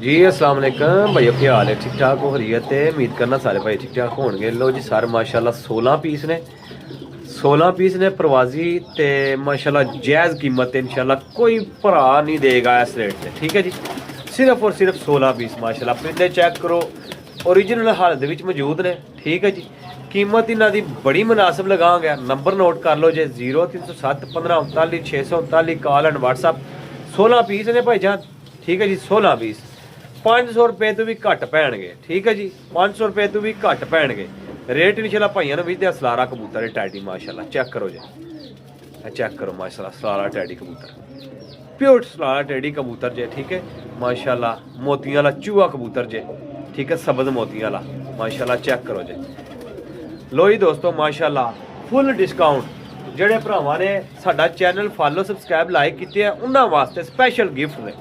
जी अस्सलाम वालेकुम भैया, क्या हाल है? ठीक ठाक हो खैरियत है? उम्मीद करना सारे भाई ठीक ठाक होंगे। लो जी सर माशाल्लाह 16 पीस ने, 16 पीस ने प्रवासी ते माशाल्लाह जायज़ कीमत है। इंशाल्लाह कोई भरा नहीं देगा इस रेट से, ठीक है जी। सिर्फ और सिर्फ 16 पीस माशाल्लाह। पिंडे चेक करो, ओरिजिनल हालत विच मौजूद ने, ठीक है जी। कीमत इन्हां दी बड़ी मुनासिब लगांगे। नंबर नोट कर लो जे 0307 15 39 639 कॉल एंड व्हाट्सअप। 16 पीस ने भाईजान, ठीक है जी। 16 पीस 500 रुपए तो भी घट पैणगे, ठीक है जी। 500 रुपए तो भी घट पैणगे। रेट इंशाल्लाह भाइयों ने भी दिया। सलारा कबूतर है टैडी माशाल्लाह, चेक करो जी, चेक करो माशाल्लाह। सलारा टैडी कबूतर, प्योर सलारा टैडी कबूतर जे, ठीक है माशाल्लाह। मोतियां वाला चूहा कबूतर जे, ठीक है, सबज मोतियां वाला माशाल्लाह। चेक करो जी। लो जी दोस्तों माशाल्लाह फुल डिस्काउंट। ਜਿਹੜੇ ਭਰਾਵਾਂ ਨੇ ਸਾਡਾ ਚੈਨਲ ਫਾਲੋ ਸਬਸਕ੍ਰਾਈਬ ਲਾਈਕ ਕੀਤੇ ਆ ਉਹਨਾਂ ਵਾਸਤੇ ਸਪੈਸ਼ਲ ਗਿਫਟ ਨੇ,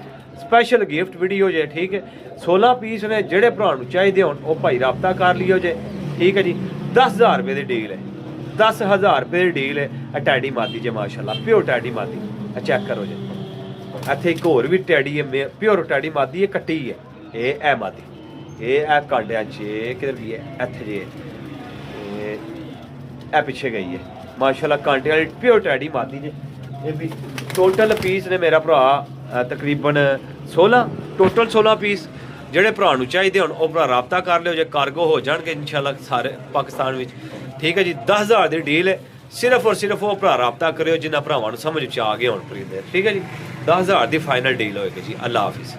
ਸਪੈਸ਼ਲ ਗਿਫਟ ਵੀਡੀਓ ਜੇ, ਠੀਕ ਹੈ। 16 ਪੀਸ ਨੇ, ਜਿਹੜੇ ਭਰਾ ਨੂੰ ਚਾਹੀਦੇ ਹੋਣ ਉਹ ਭਾਈ ਰਾਬਤਾ ਕਰ ਲਿਓ ਜੇ, ਠੀਕ ਹੈ ਜੀ। 10,000 ਰੁਪਏ ਦੀ ਡੀਲ ਹੈ, 10,000 ਰੁਪਏ ਦੀ ਡੀਲ ਹੈ। ਟੈਡੀ ਮਾਦੀ ਜੇ ਮਾਸ਼ਾਅੱਲਾ, ਪਿਓਰ ਟੈਡੀ ਮਾਦੀ। ਚੈੱਕ ਕਰੋ ਜੀ। ਇੱਥੇ ਇੱਕ ਹੋਰ ਵੀ ਟੈਡੀ ਹੈ, ਪਿਓਰ ਟੈਡੀ ਮਾਦੀ ਹੈ, ਕੱਟੀ ਹੈ। ਇਹ ਮਾਦੀ, ਇਹ ਕਾਂਡਿਆਂ 'ਚ ਕਿਧਰ ਵੀ ਹੈ, ਇੱਥੇ ਜੇ ਇਹ ਪਿੱਛੇ ਗਈ ਹੈ माशाल्लाह। कांटे वाली प्योर टैडी मादी ने। ये भी टोटल पीस ने मेरा भरा तकरीबन 16, टोटल 16 पीस। ਜਿਹੜੇ ਭਰਾ ਨੂੰ ਚਾਹੀਦੇ ਹੋਣ ਉਹ ਭਰਾ ਰਾਬਤਾ ਕਰ ਲਿਓ ਜੇ, ਕਾਰਗੋ ਹੋ ਜਾਣਗੇ ਇਨਸ਼ਾਅੱਲਾ ਸਾਰੇ ਪਾਕਿਸਤਾਨ ਵਿੱਚ, ਠੀਕ ਹੈ ਜੀ। 10,000 ਦੀ ਡੀਲ ਹੈ। ਸਿਰਫ ਔਰ ਸਿਰਫ ਉਹ ਭਰਾ ਰਾਬਤਾ ਕਰਿਓ ਜਿਨ੍ਹਾਂ ਭਰਾਵਾਂ ਨੂੰ ਸਮਝ ਚ ਆ ਗਏ ਹੋਣ ਪਰਿੰਦੇ, ਠੀਕ ਹੈ ਜੀ। 10,000 ਦੀ ਫਾਈਨਲ ਡੀਲ ਹੋਏਗੀ ਜੀ। ਅੱਲਾ ਹਾਫਿਜ਼।